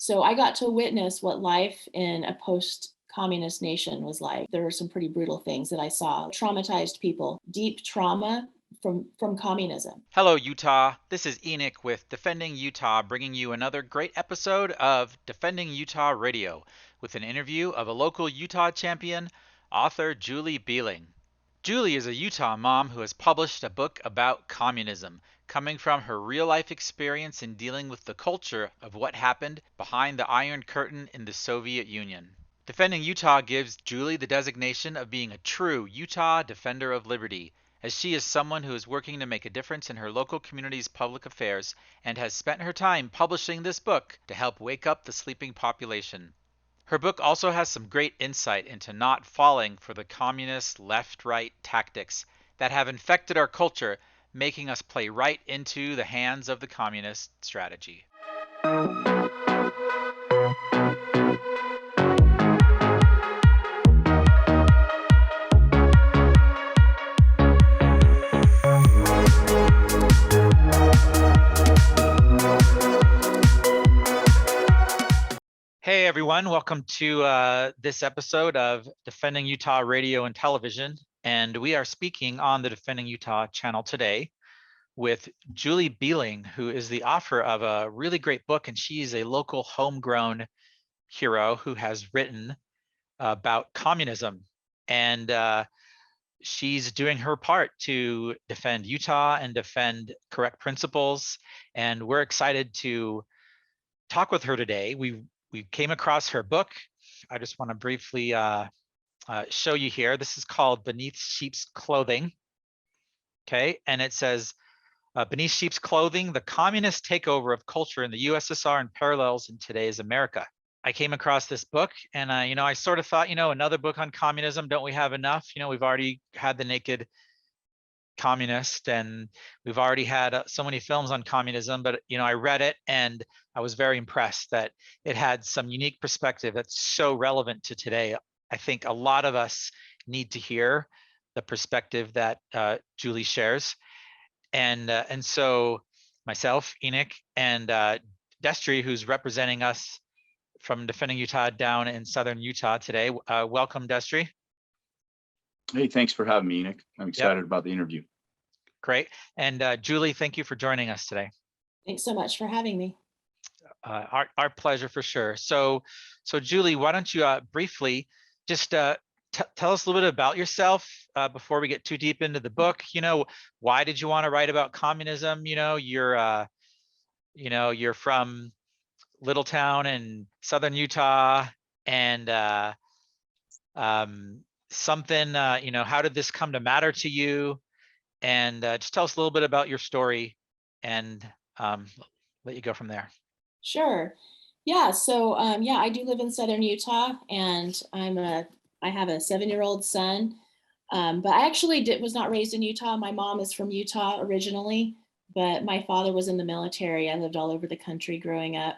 So I got to witness what life in a post-communist nation was like. There were some pretty brutal things that I saw. Traumatized people, deep trauma from communism. Hello, Utah. This is Enoch with Defending Utah, bringing you another great episode of Defending Utah Radio with an interview of a local Utah champion, author Julie Beeling. Julie is a Utah mom who has published a book about communism, coming from her real life experience in dealing with the culture of what happened behind the Iron Curtain in the Soviet Union. Defending Utah gives Julie the designation of being a true Utah Defender of Liberty, as she is someone who is working to make a difference in her local community's public affairs and has spent her time publishing this book to help wake up the sleeping population. Her book also has some great insight into not falling for the communist left-right tactics that have infected our culture, making us play right into the hands of the communist strategy. Hey everyone, welcome to this episode of Defending Utah Radio and Television. And we are speaking on the Defending Utah channel today with Julie Beeling, who is the author of a really great book. And she's a local homegrown hero who has written about communism. And she's doing her part to defend Utah and defend correct principles. And we're excited to talk with her today. We came across her book. I just want to briefly show you here. This is called Beneath Sheep's Clothing. Okay, and it says, Beneath Sheep's Clothing, the communist takeover of culture in the USSR and parallels in today's America. I came across this book and I sort of thought, another book on communism, don't we have enough? We've already had The Naked Communist and we've already had so many films on communism, but I read it and I was very impressed that it had some unique perspective that's so relevant to today. I think a lot of us need to hear the perspective that Julie shares, and so myself, Enoch, and Destry, who's representing us from Defending Utah down in southern Utah today. Welcome, Destry. Hey, thanks for having me, Enoch. I'm excited Yep. about the interview. Great. And Julie, thank you for joining us today. Thanks so much for having me. Our pleasure for sure. So Julie, why don't you briefly just tell us a little bit about yourself before we get too deep into the book. Why did you want to write about communism? You're from little town in southern Utah, and something. How did this come to matter to you? And just tell us a little bit about your story, and let you go from there. Sure. Yeah. So yeah, I do live in southern Utah, and I have a 7-year-old son. But I actually was not raised in Utah. My mom is from Utah originally, but my father was in the military. I lived all over the country growing up.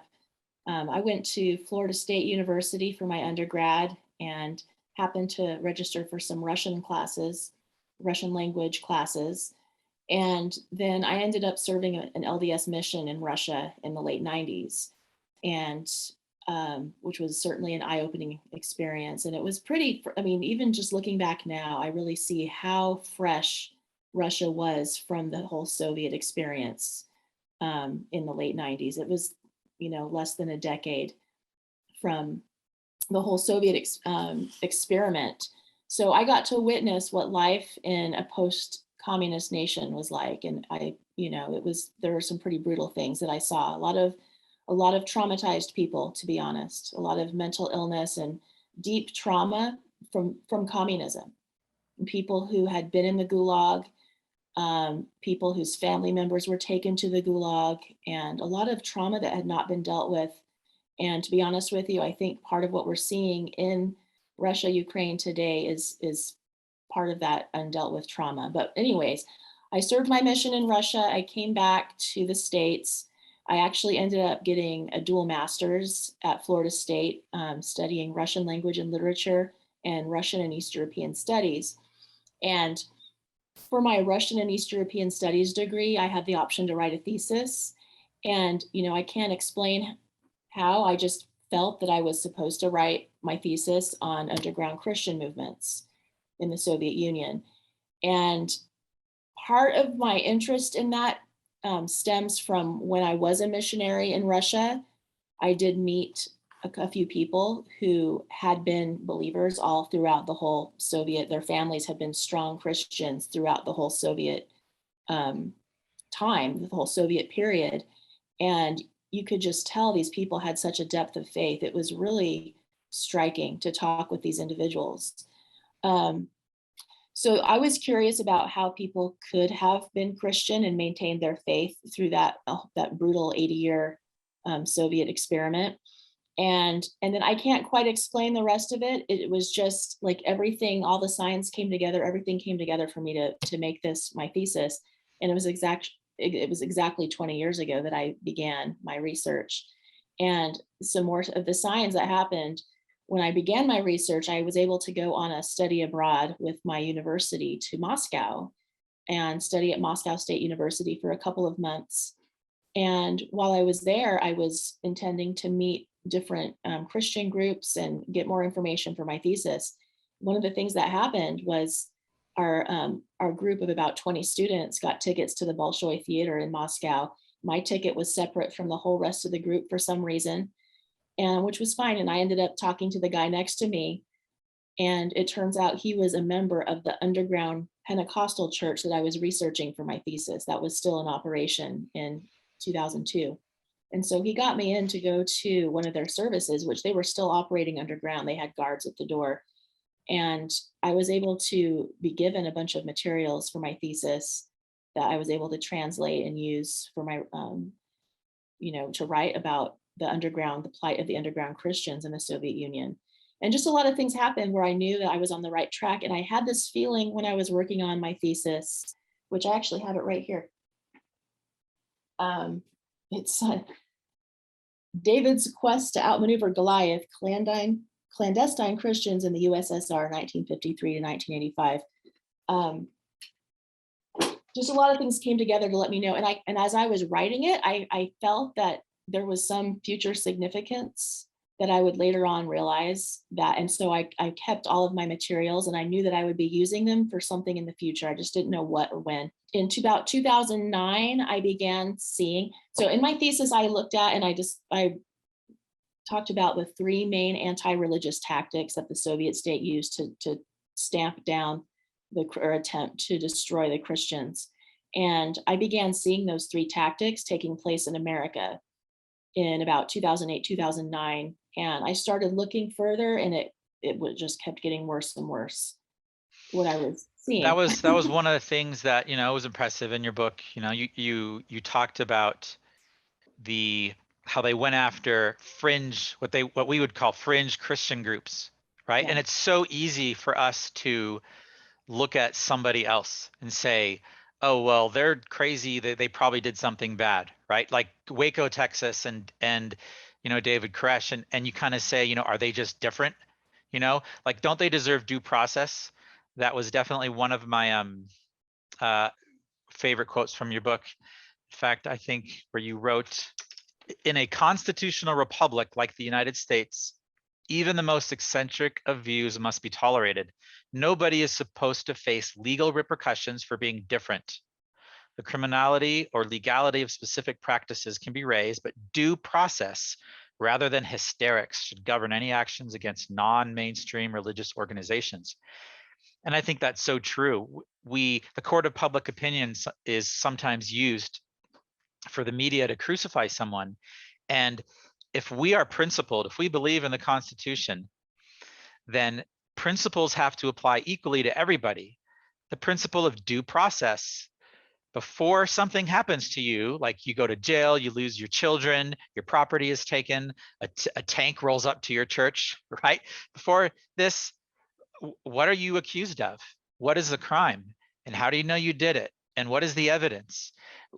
I went to Florida State University for my undergrad and happened to register for some Russian classes, Russian language classes. And then I ended up serving an LDS mission in Russia in the late 90s, and which was certainly an eye-opening experience. And it was pretty, I mean, even just looking back now, I really see how fresh Russia was from the whole Soviet experience in the late 90s. It was, less than a decade from the whole Soviet experiment. So I got to witness what life in a post-communist nation was like. And there were some pretty brutal things that I saw. A lot of traumatized people, to be honest, a lot of mental illness and deep trauma from communism. People who had been in the Gulag, people whose family members were taken to the Gulag, and a lot of trauma that had not been dealt with. And to be honest with you, I think part of what we're seeing in Russia, Ukraine today is part of that undealt with trauma. But anyways, I served my mission in Russia. I came back to the States. I actually ended up getting a dual master's at Florida State, studying Russian language and literature and Russian and East European studies. And for my Russian and East European studies degree, I had the option to write a thesis. And, I can't explain how. I just felt that I was supposed to write my thesis on underground Christian movements in the Soviet Union. And part of my interest in that stems from when I was a missionary in Russia. I did meet a few people who had been believers all throughout the whole Soviet, their families had been strong Christians throughout the whole Soviet time, the whole Soviet period. And you could just tell these people had such a depth of faith. It was really striking to talk with these individuals. So I was curious about how people could have been Christian and maintained their faith through that brutal 80-year Soviet experiment. And then I can't quite explain the rest of it. It was just like everything, all the science came together, everything came together for me to make this my thesis. And it was exactly 20 years ago that I began my research. And some more of the science that happened when I began my research, I was able to go on a study abroad with my university to Moscow and study at Moscow State University for a couple of months. And while I was there, I was intending to meet different Christian groups and get more information for my thesis. One of the things that happened was our group of about 20 students got tickets to the Bolshoi Theater in Moscow. My ticket was separate from the whole rest of the group for some reason, and which was fine. And I ended up talking to the guy next to me, and it turns out he was a member of the underground Pentecostal church that I was researching for my thesis that was still in operation in 2002. And so he got me in to go to one of their services, which they were still operating underground. They had guards at the door. And I was able to be given a bunch of materials for my thesis that I was able to translate and use for my, to write about the plight of the underground Christians in the Soviet Union. And just a lot of things happened where I knew that I was on the right track. And I had this feeling when I was working on my thesis, which I actually have it right here. It's David's quest to outmaneuver Goliath, clandestine Christians in the USSR, 1953 to 1985. Just a lot of things came together to let me know. And as I was writing it, I felt that there was some future significance that I would later on realize that. And so I kept all of my materials, and I knew that I would be using them for something in the future. I just didn't know what or when. In about 2009, I began seeing, so in my thesis I looked at, and I talked about the three main anti-religious tactics that the Soviet state used to stamp down or attempt to destroy the Christians. And I began seeing those three tactics taking place in America in about 2008, 2009. And I started looking further, and it just kept getting worse and worse, what I was seeing. That was one of the things that, was impressive in your book. You talked about how they went after fringe, what we would call fringe Christian groups, right? Yeah. And it's so easy for us to look at somebody else and say, oh, well, they're crazy, they probably did something bad, right? Like Waco, Texas, and David Koresh, and you kind of say, are they just different? Like, don't they deserve due process? That was definitely one of my favorite quotes from your book. In fact, I think where you wrote, in a constitutional republic like the United States, even the most eccentric of views must be tolerated. Nobody is supposed to face legal repercussions for being different. The criminality or legality of specific practices can be raised, but due process rather than hysterics should govern any actions against non-mainstream religious organizations. And I think that's so true. The court of public opinion is sometimes used for the media to crucify someone. And if we are principled, if we believe in the Constitution, then principles have to apply equally to everybody. The principle of due process. Before something happens to you, like you go to jail, you lose your children, your property is taken, a tank rolls up to your church, right? Before this, what are you accused of? What is the crime? And how do you know you did it? And what is the evidence?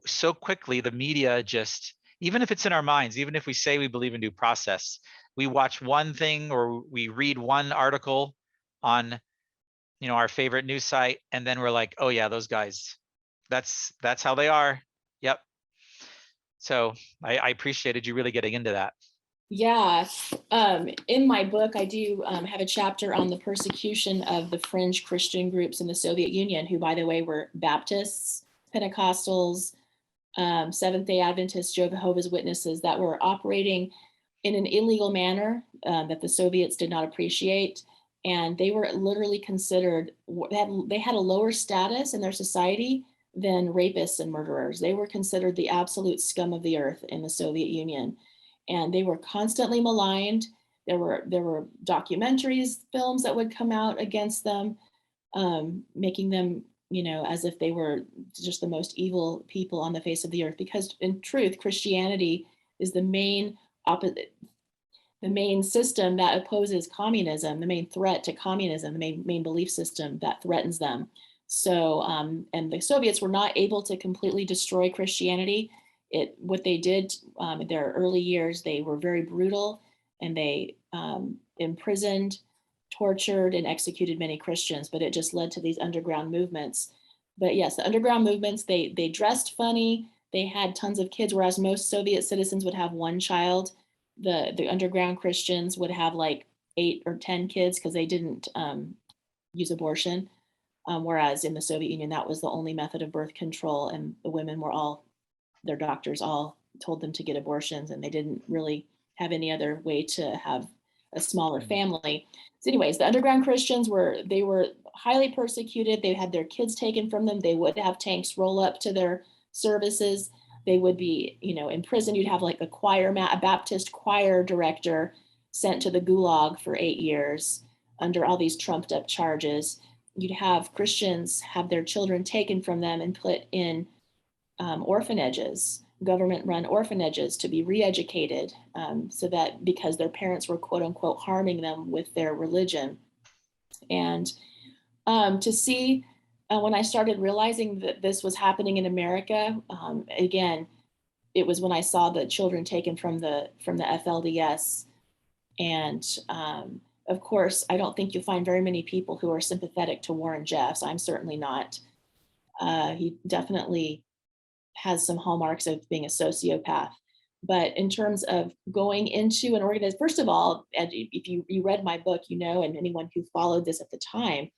So quickly, the media just, even if it's in our minds, even if we say we believe in due process, we watch one thing or we read one article on, our favorite news site, and then we're like, oh yeah, those guys, that's how they are. Yep. So I appreciated you really getting into that. Yeah, in my book, I do have a chapter on the persecution of the fringe Christian groups in the Soviet Union, who, by the way, were Baptists, Pentecostals, Seventh-day Adventists, Jehovah's Witnesses, that were operating in an illegal manner that the Soviets did not appreciate. And they were literally considered, they had a lower status in their society than rapists and murderers. They were considered the absolute scum of the earth in the Soviet Union. And they were constantly maligned. There were documentaries, films that would come out against them, making them, as if they were just the most evil people on the face of the earth. Because in truth, Christianity is the main system that opposes communism, the main threat to communism, the main belief system that threatens them. So, and the Soviets were not able to completely destroy Christianity. What they did in their early years, they were very brutal, and they imprisoned, tortured, and executed many Christians, but it just led to these underground movements. But yes, the underground movements, they dressed funny, they had tons of kids, whereas most Soviet citizens would have one child. The underground Christians would have like 8 or 10 kids because they didn't use abortion. Whereas in the Soviet Union, that was the only method of birth control, and the women were all, their doctors all told them to get abortions, and they didn't really have any other way to have a smaller family. So anyways, the underground Christians were highly persecuted. They had their kids taken from them. They would have tanks roll up to their services. They would be, imprisoned. You'd have like a Baptist choir director sent to the gulag for 8 years under all these trumped up charges. You'd have Christians have their children taken from them and put in orphanages, government-run orphanages, to be re-educated, so that, because their parents were quote unquote harming them with their religion. And to see, when I started realizing that this was happening in America, again, it was when I saw the children taken from the FLDS. And of course, I don't think you'll find very many people who are sympathetic to Warren Jeffs. I'm certainly not. He definitely has some hallmarks of being a sociopath. But in terms of going into an organization, first of all, if you read my book, and anyone who followed this at the time,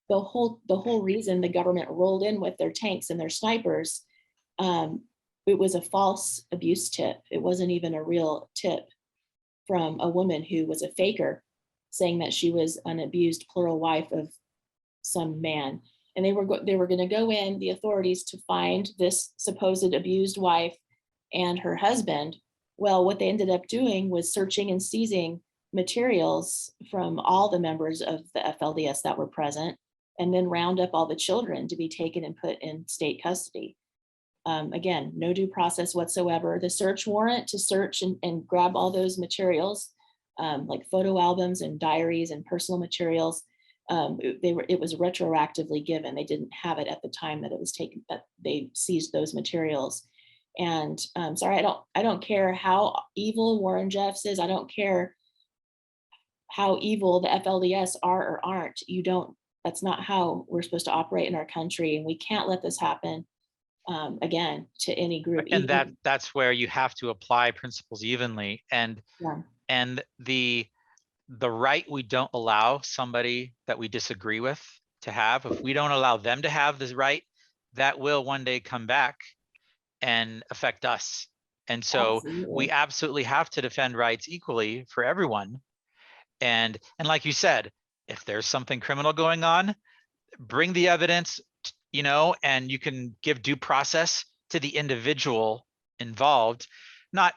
the whole reason the government rolled in with their tanks and their snipers, it was a false abuse tip. It wasn't even a real tip from a woman who was a faker, saying that she was an abused plural wife of some man. And they were going to go in, the authorities, to find this supposed abused wife and her husband. Well, what they ended up doing was searching and seizing materials from all the members of the FLDS that were present, and then round up all the children to be taken and put in state custody. Again, no due process whatsoever. The search warrant to search and grab all those materials, like photo albums and diaries and personal materials, it was retroactively given. They didn't have it at the time that it was taken, that they seized those materials. And sorry, I don't care how evil Warren Jeffs is. I don't care how evil the FLDS are or aren't. That's not how we're supposed to operate in our country. And we can't let this happen again to any group. And that's where you have to apply principles evenly. And the right we don't allow somebody that we disagree with to have, if we don't allow them to have this right, that will one day come back and affect us. And so we absolutely have to defend rights equally for everyone. And like you said, if there's something criminal going on, bring the evidence, and you can give due process to the individual involved, not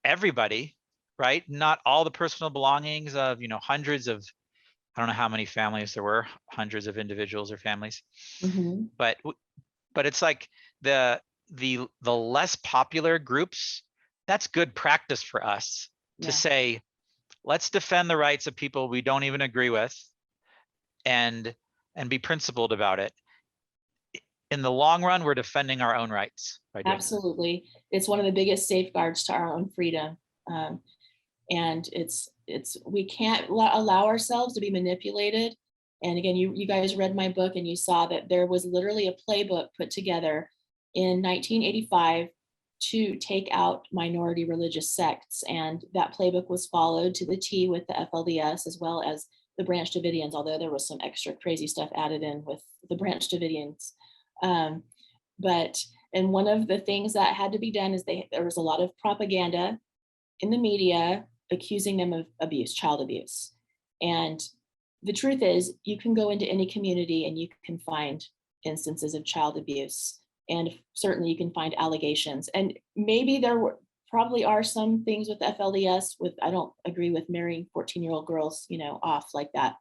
everybody, right? Not all the personal belongings of, hundreds of, I don't know how many families there were, hundreds of individuals or families. Mm-hmm. But it's like the less popular groups, that's good practice for us to say, let's defend the rights of people we don't even agree with, and be principled about it. In the long run, we're defending our own rights by doing Absolutely. It's one of the biggest safeguards to our own freedom. And we can't allow ourselves to be manipulated. And again, you guys read my book and you saw that there was literally a playbook put together in 1985 to take out minority religious sects. And that playbook was followed to the T with the FLDS as well as the Branch Davidians, although there was some extra crazy stuff added in with the Branch Davidians. And one of the things that had to be done is there was a lot of propaganda in the media accusing them of abuse, child abuse. And the truth is, you can go into any community and you can find instances of child abuse. And certainly you can find allegations. And maybe probably are some things with FLDS I don't agree with marrying 14-year-old girls, off like that.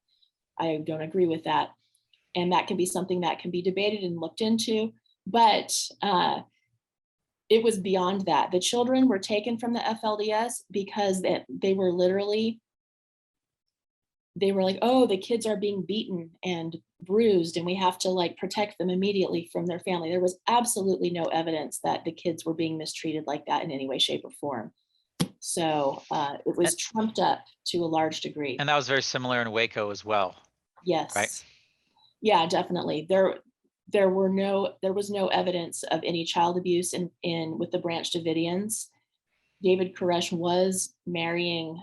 I don't agree with that. And that can be something that can be debated and looked into. But it was beyond that. The children were taken from the FLDS because they were like, oh, the kids are being beaten and bruised and we have to like protect them immediately from their family. There was absolutely no evidence that the kids were being mistreated like that in any way, shape, or form. So it was trumped up to a large degree. And that was very similar in Waco as well. Yes. Right. Yeah, definitely. There was no evidence of any child abuse with the Branch Davidians. David Koresh was marrying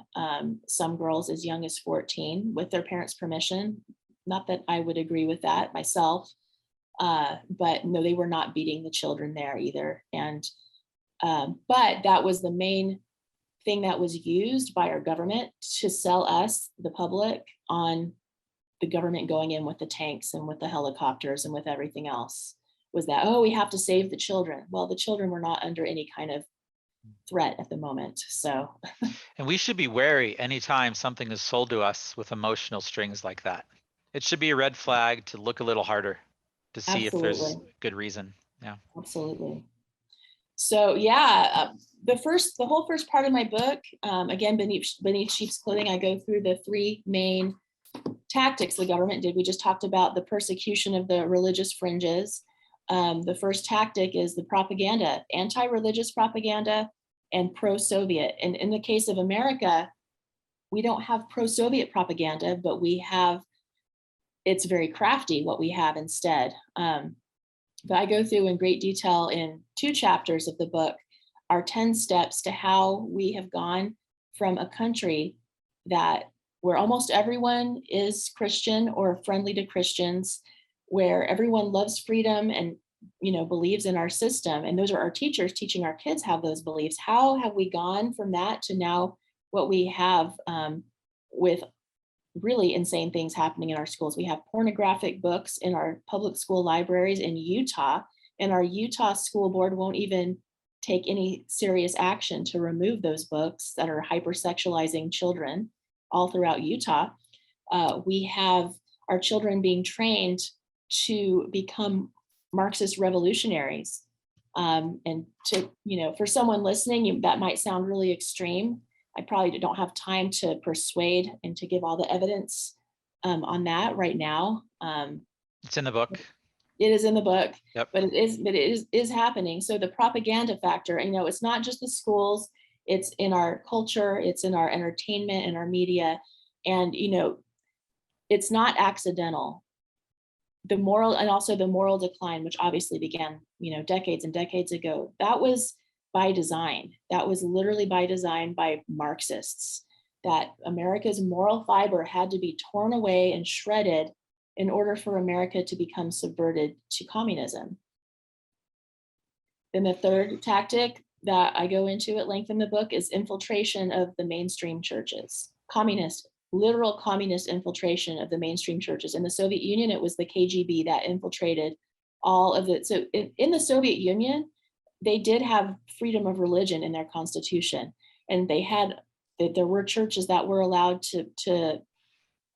some girls as young as 14 with their parents' permission. Not that I would agree with that myself, but no, they were not beating the children there either. And but that was the main thing that was used by our government to sell us, the public, on the government going in with the tanks and with the helicopters and with everything else, was that, oh, we have to save the children. Well, the children were not under any kind of threat at the moment. So, and we should be wary anytime something is sold to us with emotional strings like that. It should be a red flag to look a little harder to see if there's good reason. Yeah, absolutely. So yeah, the whole first part of my book, again, beneath sheep's clothing, I go through the three main tactics the government did. We just talked about the persecution of the religious fringes. The first tactic is the propaganda, anti-religious propaganda and pro-Soviet. And in the case of America, we don't have pro-Soviet propaganda, but it's very crafty what we have instead. But I go through in great detail in 2 chapters of the book, our 10 steps to how we have gone from a country where almost everyone is Christian or friendly to Christians, where everyone loves freedom and believes in our system. And those are our teachers teaching our kids have those beliefs. How have we gone from that to now what we have with really insane things happening in our schools? We have pornographic books in our public school libraries in Utah, and our Utah school board won't even take any serious action to remove those books that are hypersexualizing children all throughout Utah. We have our children being trained to become Marxist revolutionaries. And to, for someone listening, that might sound really extreme. I probably don't have time to persuade and to give all the evidence on that right now. it's in the book. It is in the book, Yep. but it is happening. So the propaganda factor, it's not just the schools, it's in our culture, it's in our entertainment and our media. And, it's not accidental. The moral decline, which obviously began, decades and decades ago, that was by design. That was literally by design by Marxists, that America's moral fiber had to be torn away and shredded in order for America to become subverted to communism. Then the third tactic that I go into at length in the book is infiltration of the mainstream churches, literal communist infiltration of the mainstream churches. In the Soviet Union, it was the KGB that infiltrated all of it. So in the Soviet Union, they did have freedom of religion in their constitution, and there were churches that were allowed to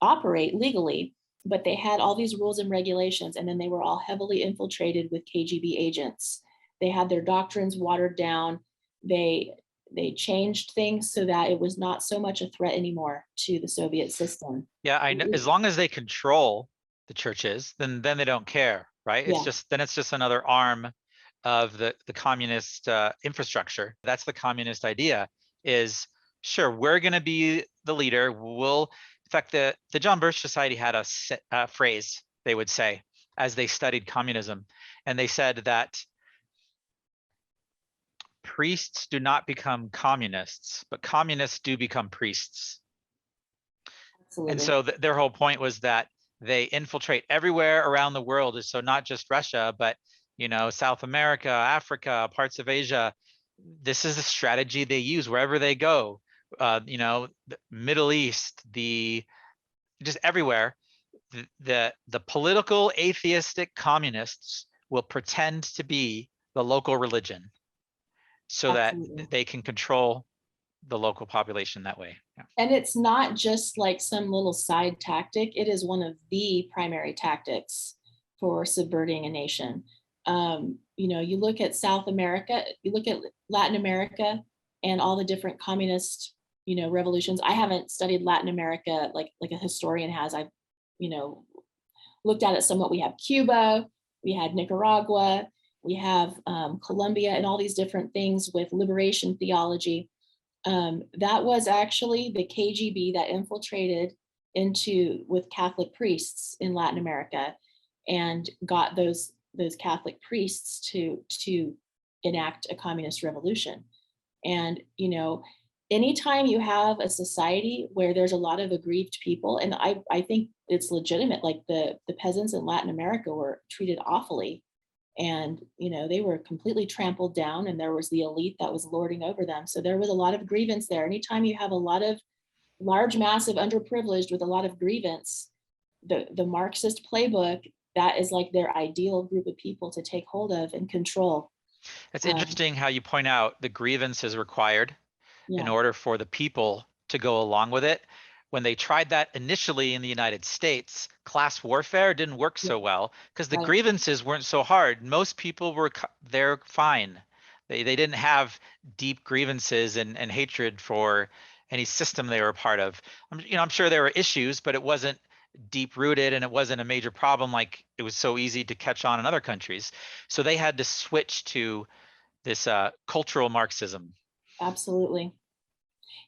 operate legally, but they had all these rules and regulations, and then they were all heavily infiltrated with KGB agents. They had their doctrines watered down. They changed things so that it was not so much a threat anymore to the Soviet system. Yeah, I know. As long as they control the churches, then they don't care, right? Yeah. It's just another arm of the communist infrastructure. That's the communist idea. Is sure, we're going to be the leader. In fact, the John Birch Society had a phrase they would say as they studied communism, and they said that priests do not become communists, but communists do become priests. Absolutely. And so their whole point was that they infiltrate everywhere around the world. So not just Russia, but South America, Africa, parts of Asia. This is the strategy they use wherever they go. The Middle East, just everywhere. The political atheistic communists will pretend to be the local religion so Absolutely. that they can control the local population that way. Yeah. And it's not just like some little side tactic. It is one of the primary tactics for subverting a nation. You look at South America, you look at Latin America and all the different communist, revolutions. I haven't studied Latin America like a historian has. I've, looked at it somewhat. We have Cuba, we had Nicaragua, we have Colombia, and all these different things with liberation theology. That was actually the KGB that infiltrated with Catholic priests in Latin America and got those Catholic priests to enact a communist revolution. And anytime you have a society where there's a lot of aggrieved people, and I think it's legitimate, like the peasants in Latin America were treated awfully. And they were completely trampled down, and there was the elite that was lording over them. So there was a lot of grievance there. Anytime you have a lot of large mass of underprivileged with a lot of grievance, the Marxist playbook, that is like their ideal group of people to take hold of and control. It's interesting how you point out the grievance is required in Yeah. order for the people to go along with it. When they tried that initially in the United States, class warfare didn't work so well because the Right. grievances weren't so hard. Most people were they're fine. They didn't have deep grievances and hatred for any system they were a part of. I'm sure there were issues, but it wasn't deep rooted and it wasn't a major problem like it was so easy to catch on in other countries. So they had to switch to this cultural Marxism. Absolutely.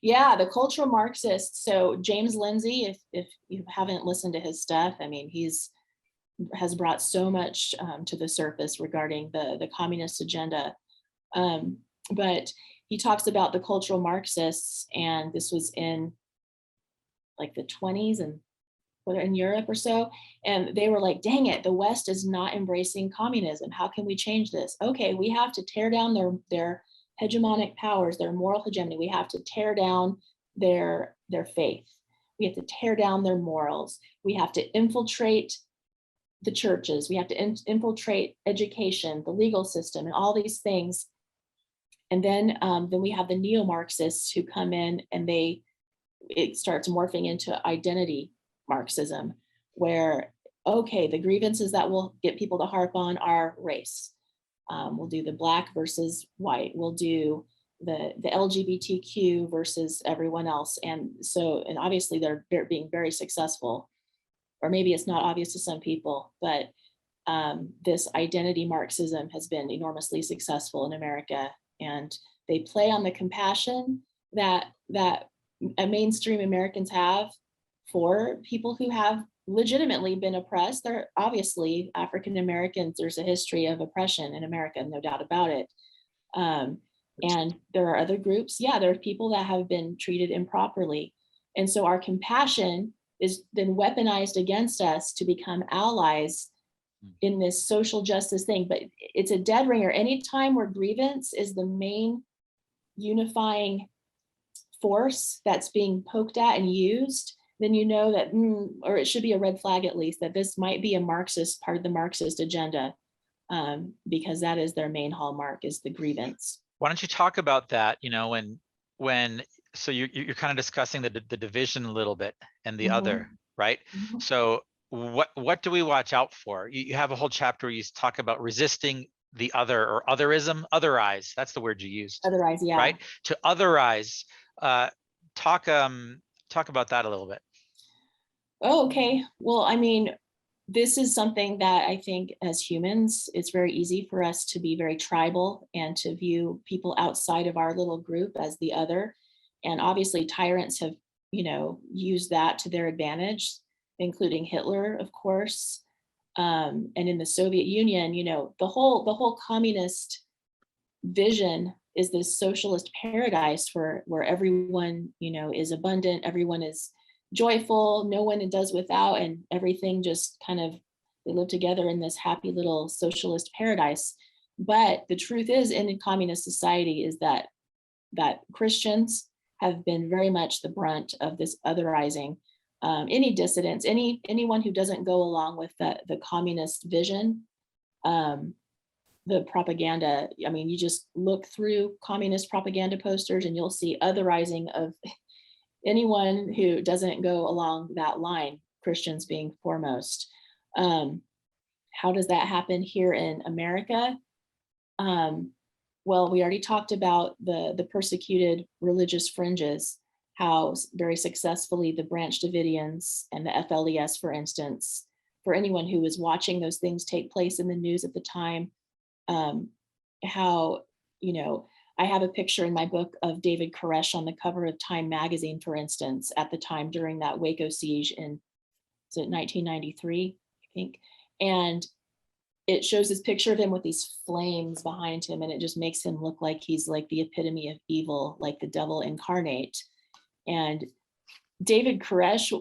Yeah, the cultural Marxists. So James Lindsay, if you haven't listened to his stuff, I mean, has brought so much to the surface regarding the communist agenda. But he talks about the cultural Marxists, and this was in like the 20s and in Europe or so. And they were like, dang it, the West is not embracing communism. How can we change this? Okay, we have to tear down their hegemonic powers, their moral hegemony. We have to tear down their faith. We have to tear down their morals. We have to infiltrate the churches. We have to infiltrate education, the legal system, and all these things. And then we have the neo-Marxists who come in, and it starts morphing into identity Marxism, where, okay, the grievances that will get people to harp on are race. We'll do the Black versus white. We'll do the LGBTQ versus everyone else. And obviously they're being very successful, or maybe it's not obvious to some people, but this identity Marxism has been enormously successful in America. And they play on the compassion that mainstream Americans have for people who have legitimately been oppressed. They're obviously African Americans. There's a history of oppression in America, no doubt about it. And there are other groups. Yeah, there are people that have been treated improperly. And so our compassion is then weaponized against us to become allies in this social justice thing. But it's a dead ringer. Anytime where grievance is the main unifying force that's being poked at and used, then you know that, or it should be a red flag at least, that this might be a Marxist part of the Marxist agenda, because that is their main hallmark, is the grievance. Why don't you talk about that? So you're kind of discussing the division a little bit and the other, right? So what do we watch out for? You have a whole chapter where you talk about resisting the other, or otherism, otherize. That's the word you used. Otherize, yeah. Right? To otherize. Talk about that a little bit. Oh, okay. Well, I mean, this is something that I think as humans, it's very easy for us to be very tribal and to view people outside of our little group as the other. And obviously tyrants have, used that to their advantage, including Hitler, of course. And in the Soviet Union, the whole communist vision is this socialist paradise where everyone, is abundant, everyone is joyful, no one does without, and everything just kind of, they live together in this happy little socialist paradise. But the truth is, in a communist society, is that Christians have been very much the brunt of this otherizing. Any dissidents, anyone who doesn't go along with the communist vision, the propaganda. I mean, you just look through communist propaganda posters and you'll see otherizing of anyone who doesn't go along that line, Christians being foremost. How does that happen here in America? Well, we already talked about the persecuted religious fringes, how very successfully the Branch Davidians and the FLES, for instance, for anyone who was watching those things take place in the news at the time, how, I have a picture in my book of David Koresh on the cover of Time magazine, for instance, at the time during that Waco siege in 1993, I think. And it shows this picture of him with these flames behind him, and it just makes him look like he's like the epitome of evil, like the devil incarnate. And David Koresh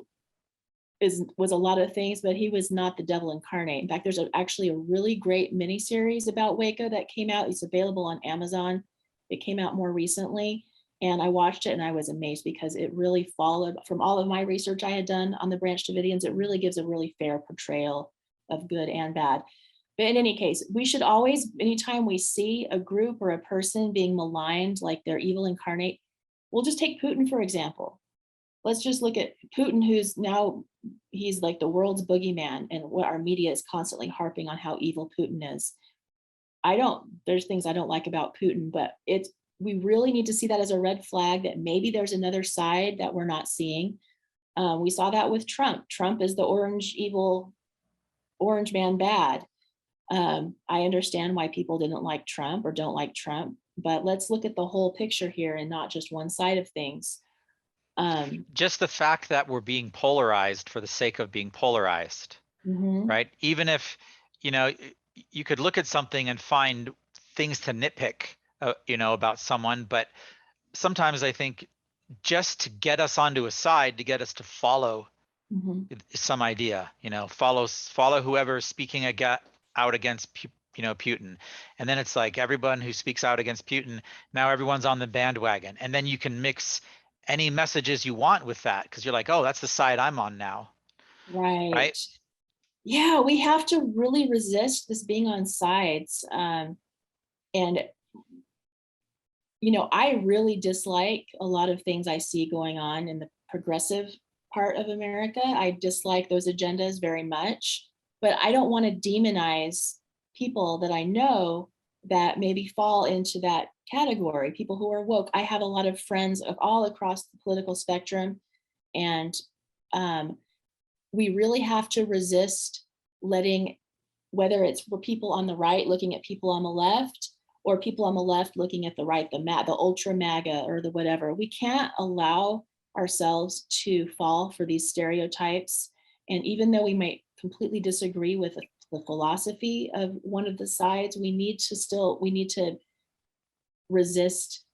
was a lot of things, but he was not the devil incarnate. In fact, there's actually a really great miniseries about Waco that came out. It's available on Amazon. It came out more recently, and I watched it and I was amazed because it really followed from all of my research I had done on the Branch Davidians. It really gives a really fair portrayal of good and bad. But in any case, we should always, anytime we see a group or a person being maligned like they're evil incarnate, we'll just take Putin, for example. Let's just look at Putin, who's now, he's like the world's boogeyman, and what our media is constantly harping on how evil Putin is. There's things I don't like about Putin, but we really need to see that as a red flag that maybe there's another side that we're not seeing. We saw that with Trump. Trump is the orange evil, orange man bad. I understand why people didn't like Trump or don't like Trump, but let's look at the whole picture here and not just one side of things. Just the fact that we're being polarized for the sake of being polarized, right? Even if, you could look at something and find things to nitpick, about someone, but sometimes I think just to get us onto a side, to get us to follow some idea, follow whoever's speaking out against, Putin. And then it's like everyone who speaks out against Putin, now everyone's on the bandwagon. And then you can mix any messages you want with that because you're like, oh, that's the side I'm on now. Right. Yeah, we have to really resist this being on sides. And, I really dislike a lot of things I see going on in the progressive part of America. I dislike those agendas very much, but I don't want to demonize people that I know that maybe fall into that category, people who are woke. I have a lot of friends of all across the political spectrum, and we really have to resist letting, whether it's for people on the right looking at people on the left, or people on the left looking at the right, the ultra MAGA or the whatever. We can't allow ourselves to fall for these stereotypes. And even though we might completely disagree with the philosophy of one of the sides, we need to resist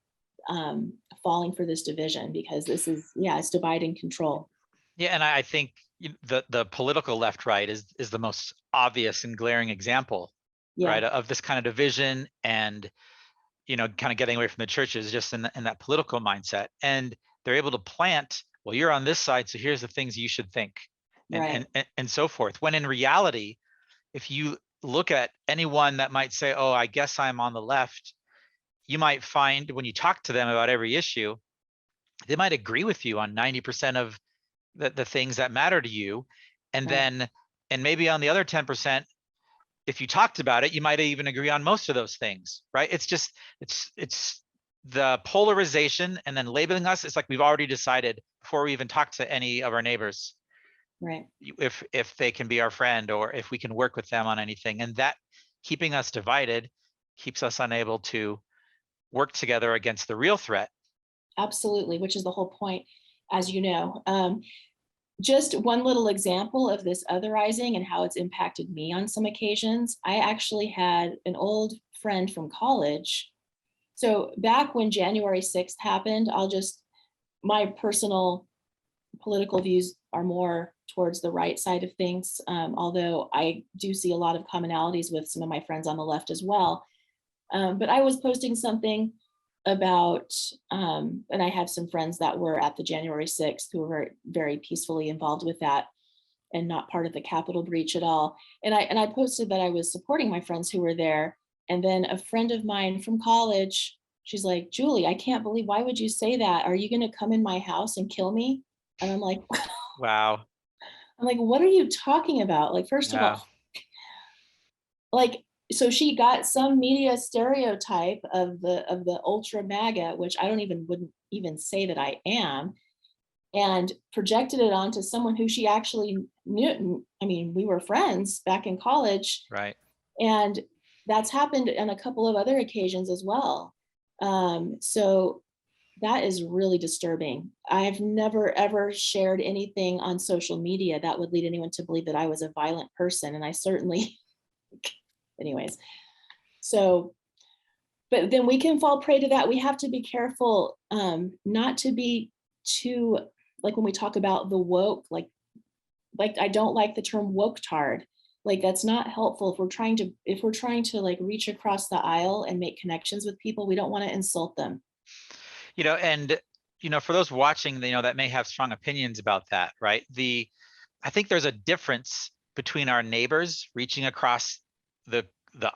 falling for this division, because this is, it's divide and control. Yeah, and I think the political left right is the most obvious and glaring example, right, of this kind of division, and kind of getting away from the churches just in that political mindset. And they're able to plant, well, you're on this side, so here's the things you should think, and so forth. When in reality, if you look at anyone that might say, oh, I guess I'm on the left, you might find when you talk to them about every issue, they might agree with you on 90% of the things that matter to you. And then, and maybe on the other 10%, if you talked about it, you might even agree on most of those things, right? It's just, it's the polarization and then labeling us. It's like we've already decided before we even talk to any of our neighbors, right, if they can be our friend or if we can work with them on anything. And that keeping us divided keeps us unable to work together against the real threat. Absolutely, which is the whole point, as you know. Just one little example of this otherizing and how it's impacted me on some occasions. I actually had an old friend from college So back when January 6th happened, my personal political views are more towards the right side of things, although I do see a lot of commonalities with some of my friends on the left as well. But I was posting something about, and I have some friends that were at the January 6th who were very, very peacefully involved with that and not part of the Capitol breach at all. And I posted that I was supporting my friends who were there. And then a friend of mine from college, she's like, Julie, I can't believe, why would you say that? Are you going to come in my house and kill me? And I'm like, Wow. what are you talking about? Like, first of Yeah. all, like, so she got some media stereotype of the ultra MAGA, which I wouldn't even say that I am, and projected it onto someone who she actually knew. I mean, we were friends back in college, Right. and that's happened on a couple of other occasions as well. So that is really disturbing. I've never ever shared anything on social media that would lead anyone to believe that I was a violent person, and I certainly, anyways. So, but then we can fall prey to that. We have to be careful not to be too, like when we talk about the woke, like I don't like the term woke tard. Like that's not helpful if we're trying to like reach across the aisle and make connections with people. We don't want to insult them. And for those watching, that may have strong opinions about that, right? I think there's a difference between our neighbors reaching across the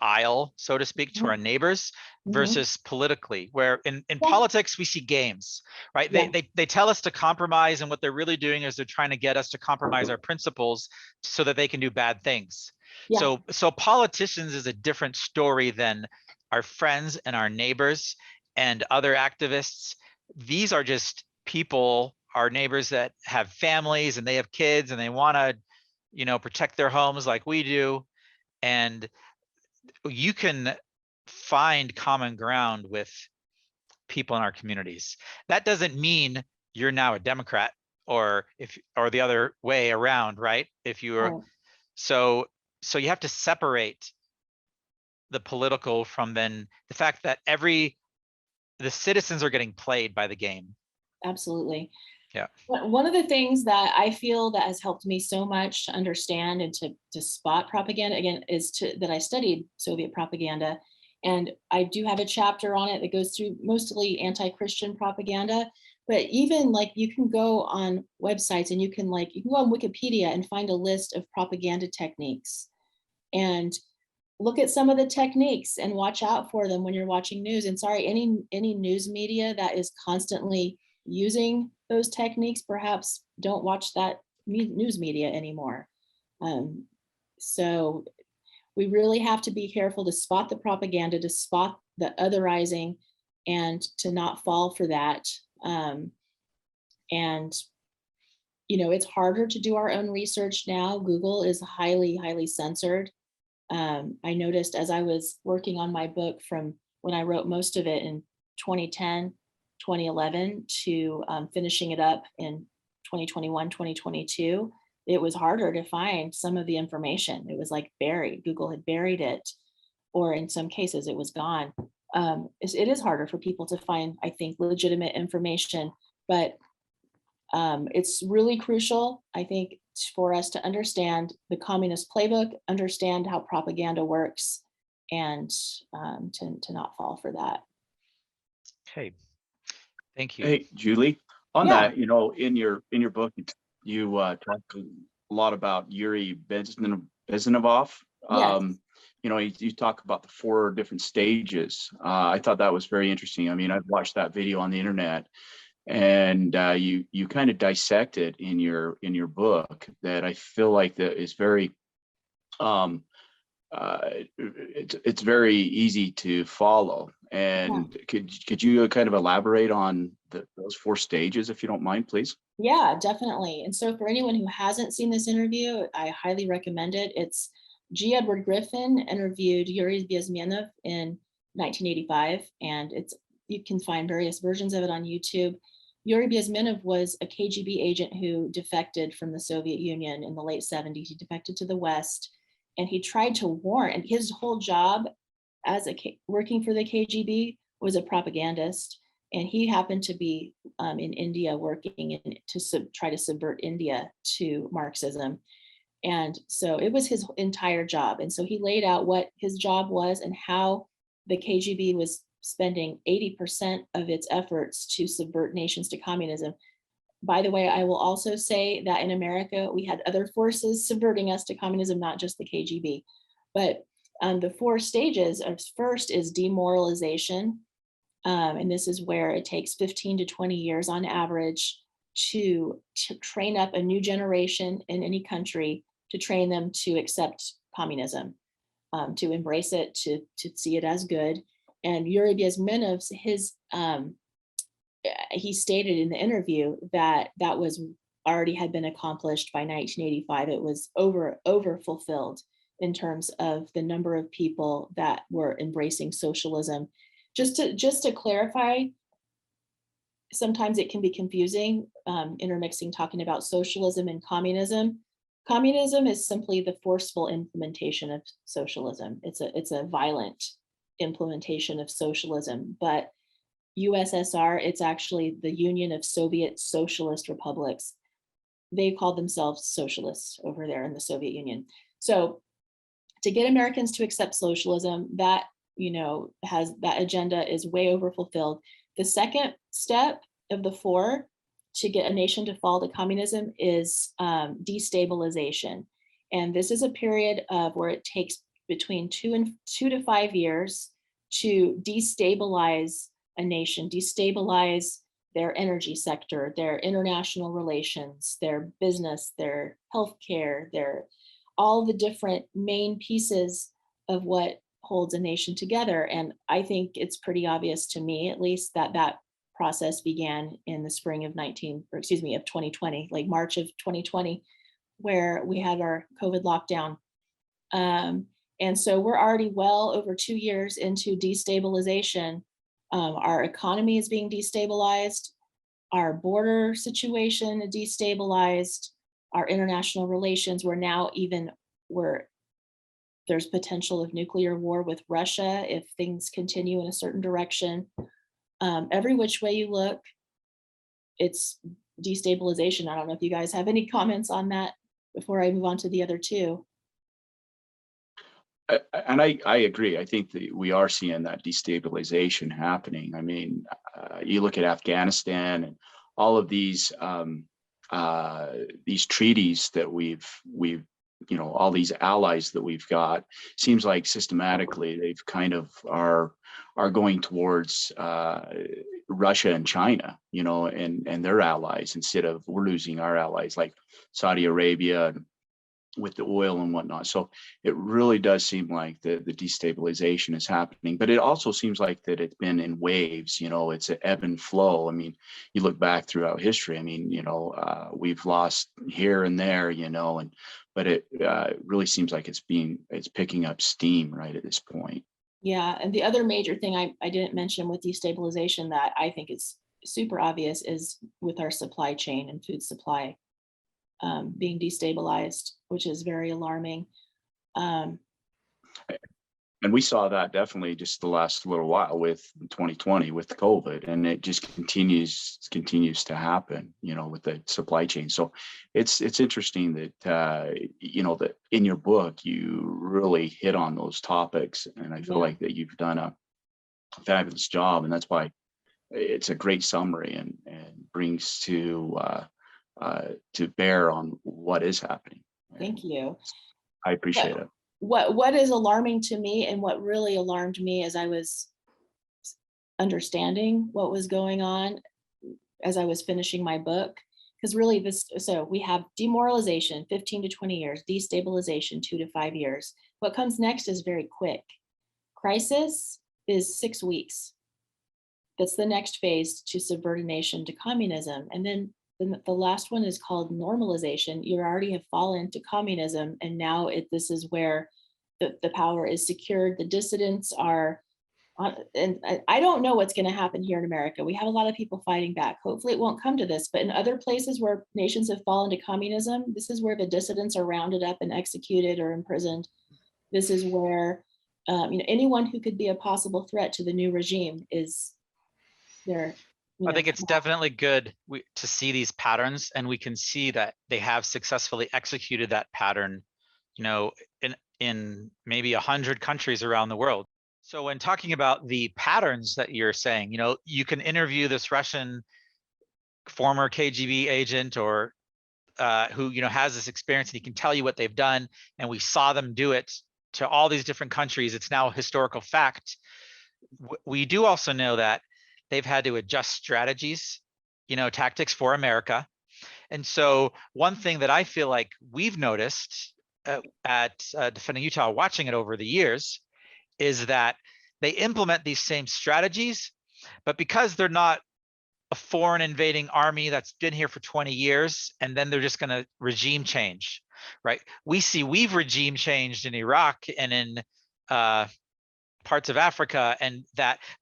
aisle, so to speak, to our neighbors versus politically, where in politics we see games, right? Yeah. They tell us to compromise, and what they're really doing is they're trying to get us to compromise our principles so that they can do bad things. Yeah. So politicians is a different story than our friends and our neighbors and other activists. These are just people, our neighbors that have families and they have kids and they want to, protect their homes like we do. And you can find common ground with people in our communities. That doesn't mean you're now a Democrat or the other way around, right? If you are, so you have to separate the political from then the fact that the citizens are getting played by the game. Absolutely. Yeah. One of the things that I feel that has helped me so much to understand and to spot propaganda again is that I studied Soviet propaganda, and I do have a chapter on it that goes through mostly anti-Christian propaganda. But even like you can go on websites and you can go on Wikipedia and find a list of propaganda techniques and look at some of the techniques and watch out for them when you're watching news. And sorry, any news media that is constantly using those techniques, perhaps don't watch that news media anymore. So we really have to be careful to spot the propaganda, to spot the otherizing, and to not fall for that. And it's harder to do our own research now. Google is highly, highly censored. I noticed as I was working on my book from when I wrote most of it in 2010, 2011 to finishing it up in 2021, 2022, it was harder to find some of the information. It was like buried. Google had buried it, or in some cases it was gone. It is harder for people to find, I think, legitimate information, but it's really crucial, I think, for us to understand the communist playbook, understand how propaganda works, and to not fall for that. Okay, thank you. Hey, Julie, on Yeah. that, in your book, you talk a lot about Yuri Bezmenov. Yes. You talk about the 4 different stages. I thought that was very interesting. I mean, I've watched that video on the internet, and you kind of dissect it in your book that I feel like that is very it's very easy to follow. And could you kind of elaborate on those 4 stages, if you don't mind, please? Yeah, definitely. And so for anyone who hasn't seen this interview, I highly recommend it. It's G. Edward Griffin interviewed Yuri Bezmenov in 1985, and you can find various versions of it on YouTube. Yuri Bezmenov was a KGB agent who defected from the Soviet Union in the late 70s. He defected to the West, and he tried to warn, and his whole job as working for the KGB was a propagandist, and he happened to be in India working try to subvert India to Marxism. And so it was his entire job. And so he laid out what his job was and how the KGB was spending 80% of its efforts to subvert nations to communism. By the way, I will also say that in America, we had other forces subverting us to communism, not just the KGB. But the 4 stages of first is demoralization. And this is where it takes 15 to 20 years on average to train up a new generation in any country, to train them to accept communism, to embrace it, to see it as good. And Yuri Bezmenov's, he stated in the interview that that was already had been accomplished by 1985. It was over fulfilled in terms of the number of people that were embracing socialism. Just to clarify, sometimes it can be confusing, intermixing talking about socialism and communism. Communism is simply the forceful implementation of socialism. It's a violent implementation of socialism. But USSR, it's actually the Union of Soviet Socialist Republics. They called themselves socialists over there in the Soviet Union. So to get Americans to accept socialism, that has that agenda is way over fulfilled. The second step of the 4 to get a nation to fall to communism is destabilization. And this is a period of where it takes between 2 to 5 years to destabilize a nation, destabilize their energy sector, their international relations, their business, their healthcare, their all the different main pieces of what holds a nation together. And I think it's pretty obvious to me, at least, that that process began in the spring of 2020, like March of 2020, where we had our COVID lockdown. And so we're already well over 2 years into destabilization. Our economy is being destabilized. Our border situation is destabilized. Our international relations, where there's potential of nuclear war with Russia if things continue in a certain direction. Every which way you look, it's destabilization. I don't know if you guys have any comments on that before I move on to the other 2. I agree. I think that we are seeing that destabilization happening. I mean, you look at Afghanistan and all of these treaties that we've all these allies that we've got. Seems like systematically they've kind of are going towards Russia and China, and their allies, instead of we're losing our allies like Saudi Arabia with the oil and whatnot. So it really does seem like the destabilization is happening, but it also seems like that it's been in waves. It's an ebb and flow. I mean, you look back throughout history. I mean, we've lost here and there, but it really seems like it's picking up steam right at this point. Yeah, and the other major thing I didn't mention with destabilization that I think is super obvious is with our supply chain and food supply being destabilized, which is very alarming. And we saw that definitely just the last little while with 2020 with COVID, and it just continues to happen, with the supply chain. So it's interesting that that in your book you really hit on those topics, and I feel like that you've done a fabulous job, and that's why it's a great summary and brings to bear on what is happening. Thank you. I appreciate it. What is alarming to me, and what really alarmed me as I was understanding what was going on as I was finishing my book, because really so we have demoralization, 15 to 20 years, destabilization, 2 to 5 years. What comes next is very quick. Crisis is 6 weeks. That's the next phase to subvert a nation to communism. And then the last one is called normalization. You already have fallen to communism, and now this is where the power is secured. The dissidents are, and I don't know what's going to happen here in America. We have a lot of people fighting back. Hopefully it won't come to this, but in other places where nations have fallen to communism, this is where the dissidents are rounded up and executed or imprisoned. This is where anyone who could be a possible threat to the new regime is there. I think it's definitely good to see these patterns, and we can see that they have successfully executed that pattern, in maybe 100 countries around the world. So when talking about the patterns that you're saying, you can interview this Russian former KGB agent or who has this experience, and he can tell you what they've done, and we saw them do it to all these different countries. It's now a historical fact. We do also know that they've had to adjust strategies, tactics for America. And so one thing that I feel like we've noticed at Defending Utah, watching it over the years, is that they implement these same strategies, but because they're not a foreign invading army that's been here for 20 years, and then they're just going to regime change, right? We've regime changed in Iraq and in parts of Africa,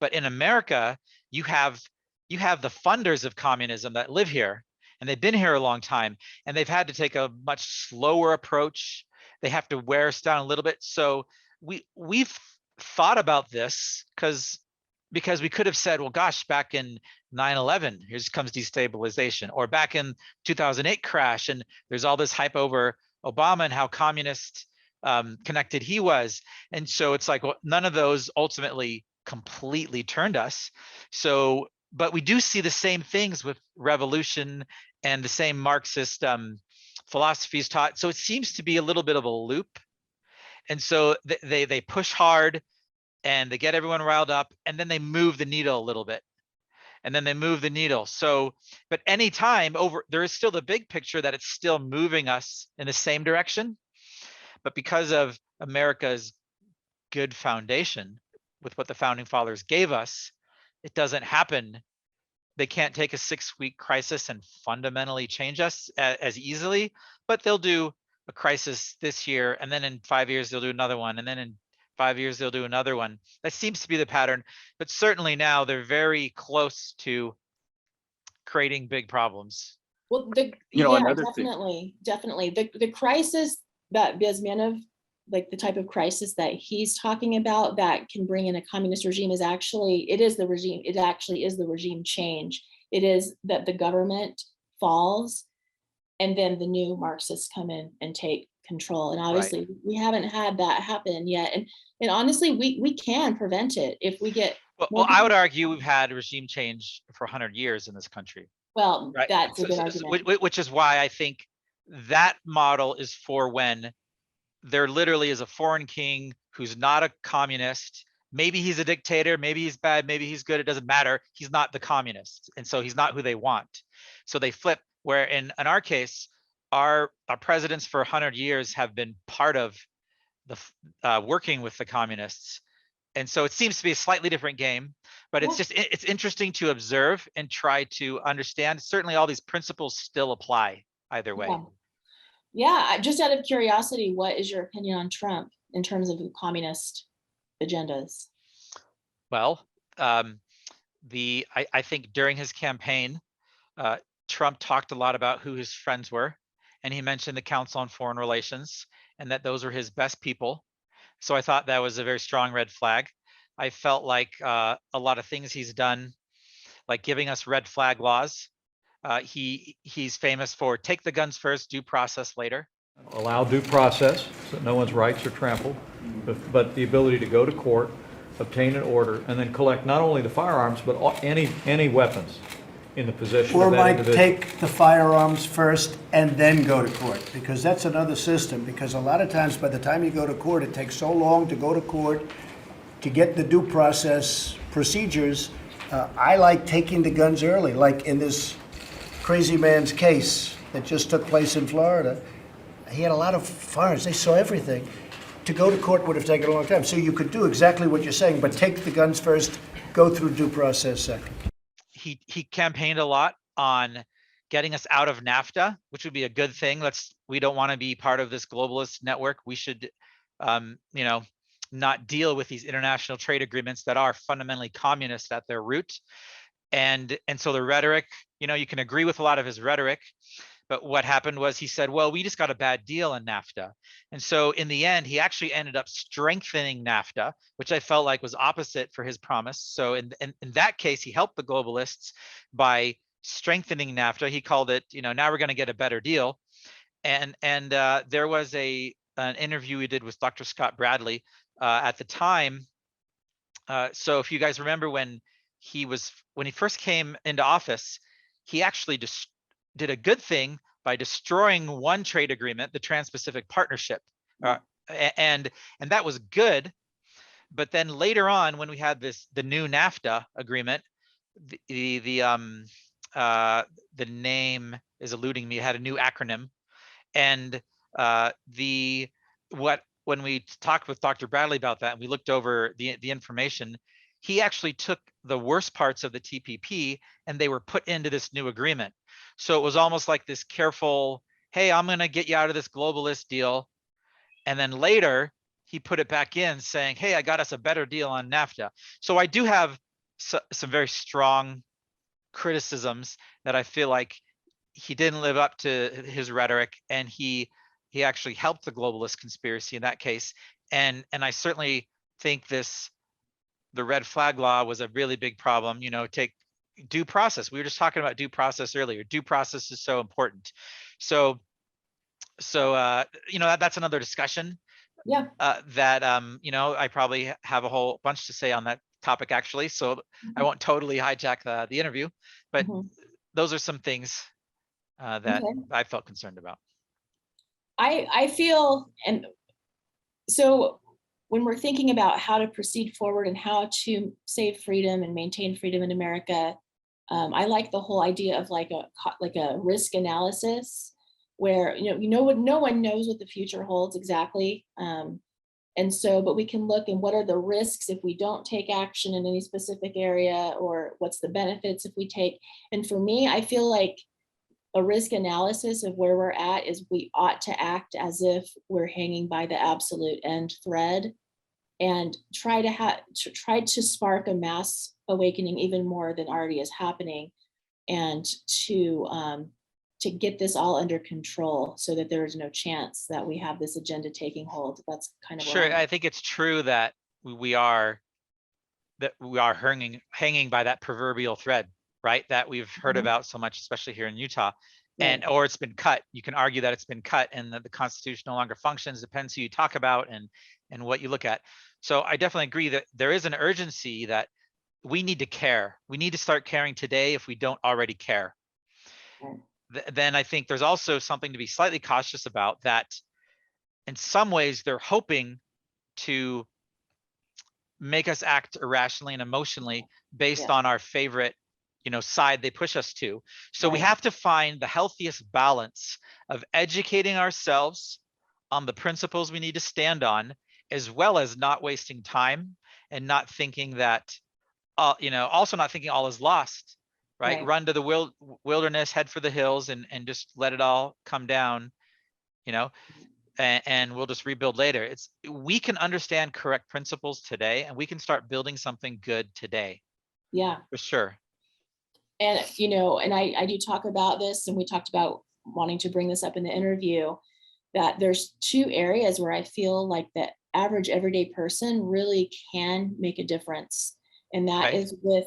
but in America, you have the funders of communism that live here, and they've been here a long time, and they've had to take a much slower approach. They have to wear us down a little bit. So we've thought about this because we could have said, well, gosh, back in 9/11, here comes destabilization, or back in 2008 crash, and there's all this hype over Obama and how communist connected he was. And so it's like, well, none of those ultimately completely turned us. So, but we do see the same things with revolution and the same Marxist philosophies taught. So it seems to be a little bit of a loop. And so they push hard and they get everyone riled up, and then they move the needle a little bit. And then they move the needle. So, but anytime there is still the big picture that it's still moving us in the same direction. But because of America's good foundation with what the founding fathers gave us, it doesn't happen. They can't take a 6-week crisis and fundamentally change us as easily, but they'll do a crisis this year, and then in 5 years, they'll do another one. And then in 5 years, they'll do another one. That seems to be the pattern, but certainly now they're very close to creating big problems. Well, another definitely. The crisis that Bezmenov, like the type of crisis that he's talking about that can bring in a communist regime, is actually, it is the regime change. It is that the government falls and then the new Marxists come in and take control. And obviously we haven't had that happen yet. And honestly, we can prevent it if we get. Well, I would argue we've had regime change for 100 years in this country. Well, right? that's a good argument. Which is why I think that model is for when there literally is a foreign king who's not a communist. Maybe he's a dictator, maybe he's bad, maybe he's good, it doesn't matter. He's not the communist. And so he's not who they want. So they flip, where in our case, our presidents for 100 years have been part of the working with the communists. And so it seems to be a slightly different game, but it's interesting to observe and try to understand. Certainly all these principles still apply either way. Yeah, just out of curiosity, what is your opinion on Trump in terms of communist agendas? Well, I think during his campaign, Trump talked a lot about who his friends were, and he mentioned the Council on Foreign Relations and that those were his best people. So I thought that was a very strong red flag. I felt like a lot of things he's done, like giving us red flag laws. He's famous for take the guns first, due process later. Allow due process so that no one's rights are trampled, but the ability to go to court, obtain an order, and then collect not only the firearms, but any weapons in the possession or of that might individual. take the firearms first and then go to court, because that's another system, because a lot of times by the time you go to court, it takes so long to go to court to get the due process procedures. I like taking the guns early, like in this crazy man's case that just took place in Florida. He had a lot of firearms. They saw everything. To go to court would have taken a long time. So you could do exactly what you're saying, but take the guns first, go through due process second. He campaigned a lot on getting us out of NAFTA, which would be a good thing. We don't want to be part of this globalist network. We should, not deal with these international trade agreements that are fundamentally communist at their root. And so the rhetoric, you can agree with a lot of his rhetoric, But what happened was he said, well, we just got a bad deal in NAFTA. And so in the end, he actually ended up strengthening NAFTA, which I felt like was opposite for his promise. So in that case, he helped the globalists by strengthening NAFTA. He called it, now we're going to get a better deal. And there was an interview we did with Dr. Scott Bradley at the time. So if you guys remember when he first came into office, he actually did a good thing by destroying one trade agreement, the Trans-Pacific Partnership, and that was good. But then later on, when we had the new NAFTA agreement, the name is eluding me. It had a new acronym, and when we talked with Dr. Bradley about that, and we looked over the information, he actually took the worst parts of the TPP and they were put into this new agreement. So it was almost like this careful, hey, I'm going to get you out of this globalist deal. And then later he put it back in saying, hey, I got us a better deal on NAFTA. So I do have some very strong criticisms that I feel like he didn't live up to his rhetoric, and he actually helped the globalist conspiracy in that case. And I certainly think the red flag law was a really big problem. Take due process. We were just talking about due process earlier. Due process is so important. So that's another discussion. Yeah. That I probably have a whole bunch to say on that topic actually. So I won't totally hijack the interview, but those are some things that I felt concerned about. I feel, and so when we're thinking about how to proceed forward and how to save freedom and maintain freedom in America, I like the whole idea of like a risk analysis where no one knows what the future holds exactly, and so but we can look and what are the risks if we don't take action in any specific area, or what's the benefits if we take. And for me, I feel like a risk analysis of where we're at is we ought to act as if we're hanging by the absolute end thread, and try to spark a mass awakening even more than already is happening, and to get this all under control so that there is no chance that we have this agenda taking hold. That's kind of sure. I think it's true that we are hanging by that proverbial thread, right? That we've heard about so much, especially here in Utah, or it's been cut. You can argue that it's been cut and that the Constitution no longer functions. Depends who you talk about and what you look at. So I definitely agree that there is an urgency that we need to care. We need to start caring today if we don't already care. Then I think there's also something to be slightly cautious about, that in some ways they're hoping to make us act irrationally and emotionally based on our favorite side they push us to. So we have to find the healthiest balance of educating ourselves on the principles we need to stand on, as well as not wasting time and not thinking that also not thinking all is lost, right? Run to the wilderness, head for the hills, and just let it all come down, and we'll just rebuild later. We can understand correct principles today, and we can start building something good today. Yeah, for sure. And and I do talk about this, and we talked about wanting to bring this up in the interview, that there's two areas where I feel like the average everyday person really can make a difference, and that is with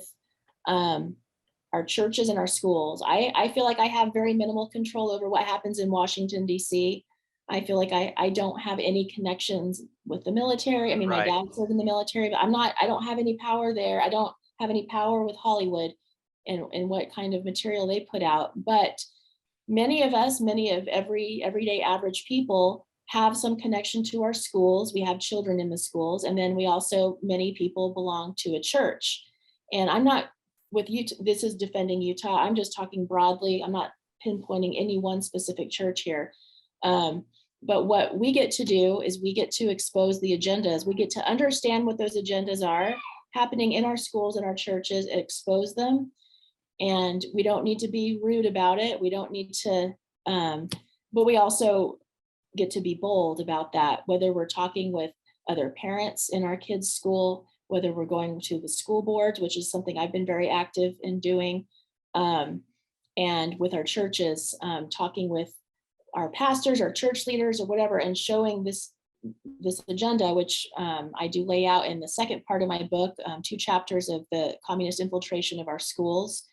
our churches and our schools. I feel like I have very minimal control over what happens in Washington, D.C. I feel like I don't have any connections with the military. I mean, my dad served in the military, but I don't have any power there. I don't have any power with Hollywood and what kind of material they put out. But many of everyday average people have some connection to our schools. We have children in the schools. And then many people belong to a church. And I'm not with you, this is defending Utah. I'm just talking broadly. I'm not pinpointing any one specific church here. But what we get to do is we get to expose the agendas. We get to understand what those agendas are happening in our schools and our churches, expose them. And we don't need to be rude about it. We don't need to, but we also get to be bold about that, whether we're talking with other parents in our kids' school, whether we're going to the school boards, which is something I've been very active in doing, and with our churches, talking with our pastors or church leaders or whatever, and showing this agenda, which I do lay out in the second part of my book, 2 chapters of the communist infiltration of our schools,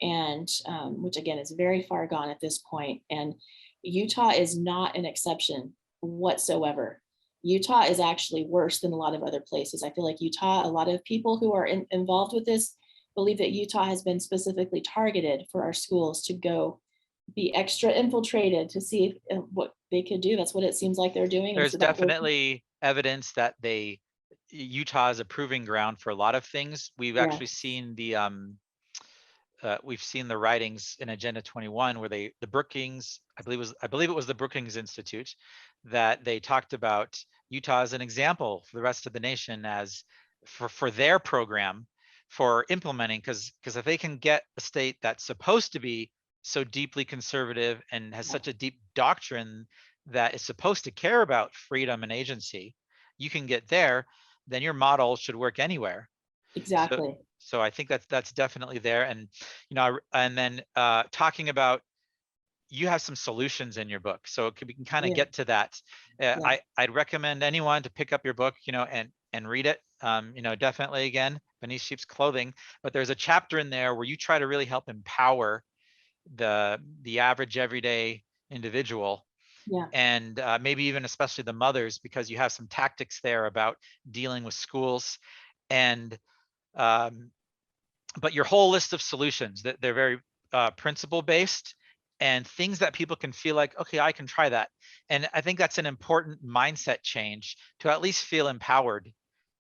and which again is very far gone at this point. And Utah is not an exception whatsoever. Utah is actually worse than a lot of other places. I feel like Utah, a lot of people who are involved with this believe that Utah has been specifically targeted for our schools to go be extra infiltrated to see what they could do. That's what it seems like they're doing. There's so that definitely evidence that Utah is a proving ground for a lot of things. We've actually seen we've seen the writings in Agenda 21 where the Brookings, I believe it was the Brookings Institute, that they talked about Utah as an example for the rest of the nation as for their program for implementing, because if they can get a state that's supposed to be so deeply conservative and has such a deep doctrine that is supposed to care about freedom and agency, you can get there, then your model should work anywhere. exactly. So I think that's definitely there. And and then talking about, you have some solutions in your book, so we can kind of get to that. I'd recommend anyone to pick up your book, and read it. Definitely, again, Beneath Sheep's Clothing. But there's a chapter in there where you try to really help empower the average everyday individual, and maybe even especially the mothers, because you have some tactics there about dealing with schools, and but your whole list of solutions, that they're very principle based and things that people can feel like, okay, I can try that. And I think that's an important mindset change, to at least feel empowered.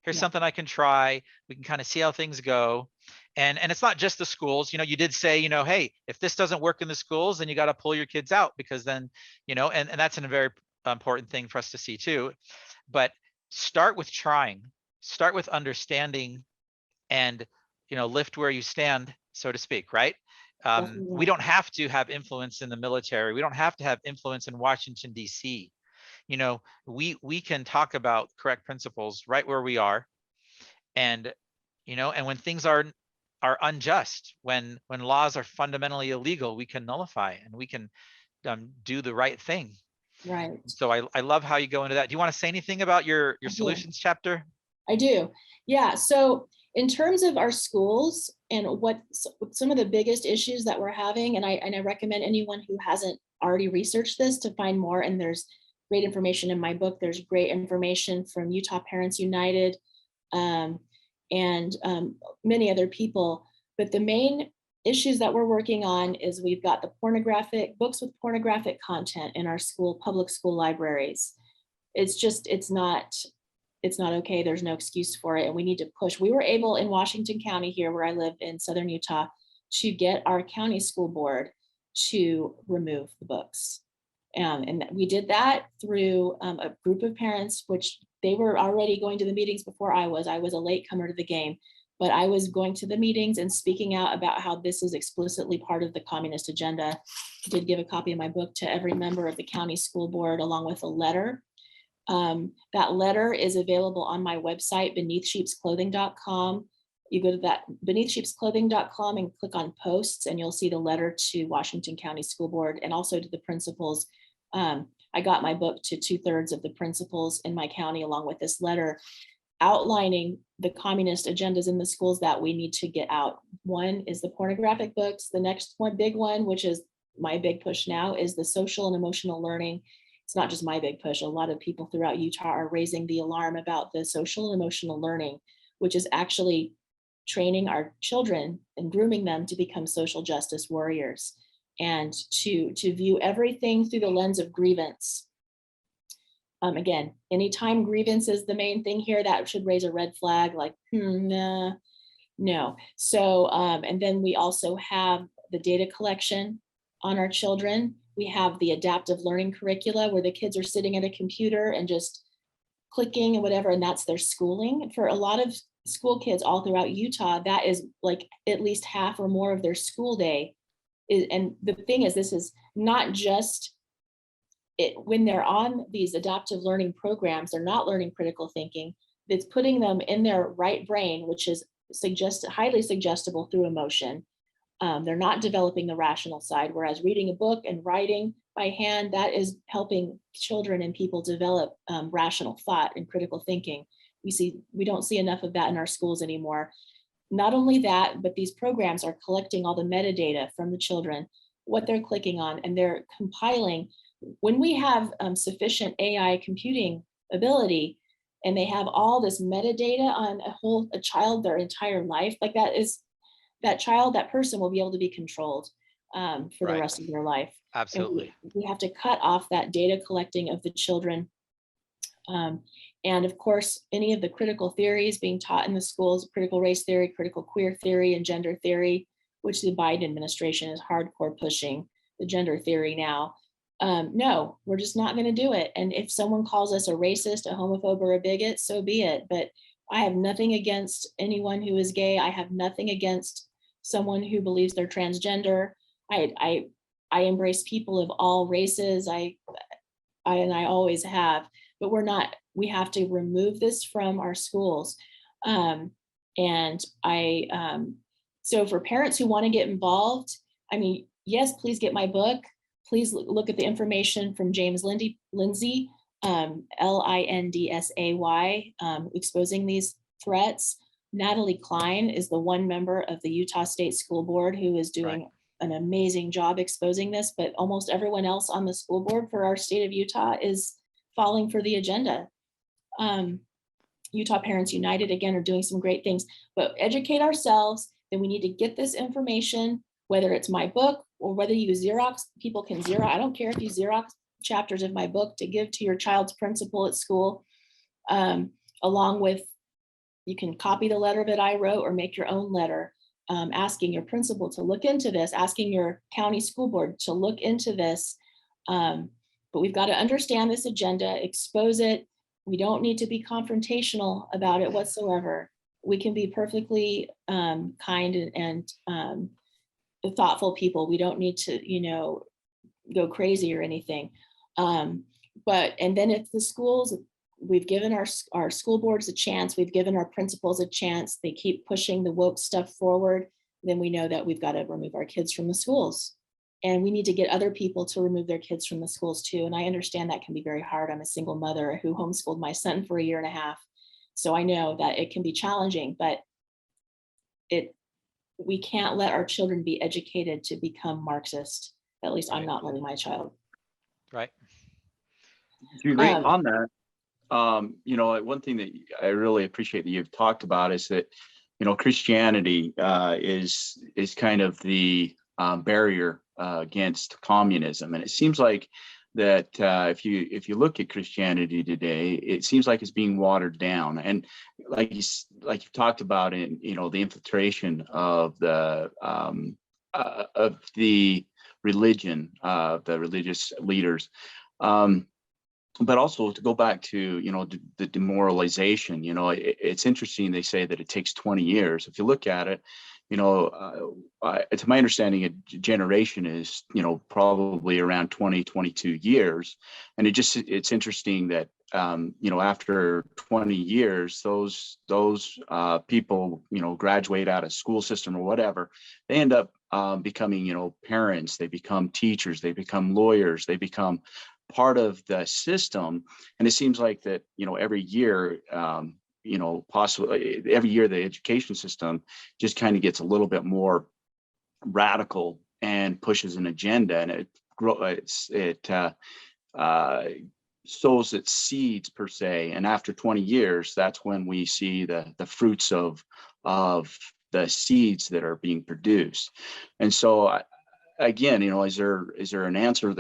Here's something I can try. We can kind of see how things go. And it's not just the schools. You did say, hey, if this doesn't work in the schools, then you got to pull your kids out, because then, and that's a very important thing for us to see too. But start with trying, start with understanding, and lift where you stand, so to speak, right? We don't have to have influence in the military. We don't have to have influence in Washington, D.C. We can talk about correct principles right where we are. And, and when things are unjust, when laws are fundamentally illegal, we can nullify, and we can do the right thing. Right. So I love how you go into that. Do you want to say anything about your solutions chapter? I do. Yeah. So in terms of our schools and what some of the biggest issues that we're having, and I recommend anyone who hasn't already researched this to find more, and there's great information in my book. There's great information from Utah Parents United, and many other people. But the main issues that we're working on is we've got the pornographic books with pornographic content in our public school libraries. It's not okay. There's no excuse for it. And we need to push. We were able in Washington County here, where I live in Southern Utah, to get our county school board to remove the books. And we did that through a group of parents, which they were already going to the meetings before I was. I was a late comer to the game, but I was going to the meetings and speaking out about how this is explicitly part of the communist agenda. I did give a copy of my book to every member of the county school board, along with a letter. That letter is available on my website, beneathsheepsclothing.com. You go to that beneathsheepsclothing.com and click on posts, and you'll see the letter to Washington County School Board and also to the principals. I got my book to 2/3 of the principals in my county, along with this letter outlining the communist agendas in the schools that we need to get out. One is the pornographic books. The next one, big one, which is my big push now, is the social and emotional learning. It's not just my big push. A lot of people throughout Utah are raising the alarm about the social and emotional learning, which is actually training our children and grooming them to become social justice warriors, and to view everything through the lens of grievance. Again, anytime grievance is the main thing here, that should raise a red flag, like, nah, no. So, and then we also have the data collection on our children. We have the adaptive learning curricula, where the kids are sitting at a computer and just clicking and whatever, and that's their schooling. For a lot of school kids all throughout Utah, that is like at least half or more of their school day. And the thing is, this is not just it, when they're on these adaptive learning programs, they're not learning critical thinking. It's putting them in their right brain, which is highly suggestible through emotion. They're not developing the rational side, whereas reading a book and writing by hand, that is helping children and people develop rational thought and critical thinking. We don't see enough of that in our schools anymore. Not only that, but these programs are collecting all the metadata from the children, what they're clicking on, and they're compiling. When we have sufficient AI computing ability, and they have all this metadata on a child their entire life, like that person will be able to be controlled for the Right. rest of their life. Absolutely. And we have to cut off that data collecting of the children. And of course, any of the critical theories being taught in the schools, critical race theory, critical queer theory, and gender theory, which the Biden administration is hardcore pushing the gender theory now. No, we're just not going to do it. And if someone calls us a racist, a homophobe, or a bigot, so be it. But I have nothing against anyone who is gay. I have nothing against someone who believes they're transgender. I embrace people of all races. I always have, but we have to remove this from our schools. So for parents who want to get involved, I mean, yes, please get my book. Please look at the information from James Lindsay, Lindsay, exposing these threats. Natalie Klein is the one member of the Utah State School Board who is doing an amazing job exposing this, but almost everyone else on the school board for our state of Utah is falling for the agenda. Utah Parents United, again, are doing some great things, but educate ourselves. Then we need to get this information, whether it's my book or whether you Xerox, people can Xerox. I don't care if you Xerox chapters of my book to give to your child's principal at school, along with, you can copy the letter that I wrote or make your own letter, asking your principal to look into this, asking your county school board to look into this. But we've got to understand this agenda, expose it. We don't need to be confrontational about it whatsoever. We can be perfectly kind and thoughtful people. We don't need to, go crazy or anything. And then if the schools, we've given our school boards a chance, we've given our principals a chance, they keep pushing the woke stuff forward, then we know that we've got to remove our kids from the schools. And we need to get other people to remove their kids from the schools too. And I understand that can be very hard. I'm a single mother who homeschooled my son for 1.5 years. So I know that it can be challenging, but we can't let our children be educated to become Marxist. At least I'm not letting my child. Right. Do you agree on that? One thing that I really appreciate that you've talked about is that, Christianity is kind of the barrier against communism, and it seems like that if you look at Christianity today, it seems like it's being watered down, and like you've talked about in the infiltration of the religion, the religious leaders. But also to go back to, the demoralization, it's interesting. They say that it takes 20 years. If you look at it, to my understanding, a generation is, probably around 20, 22 years. And it's interesting that, after 20 years, those people, graduate out of school system or whatever, they end up becoming, parents, they become teachers, they become lawyers, they become part of the system. And it seems like that, every year, possibly every year, the education system just kind of gets a little bit more radical and pushes an agenda, and it sows its seeds per se. And after 20 years, that's when we see the fruits of the seeds that are being produced. And so again, is there an answer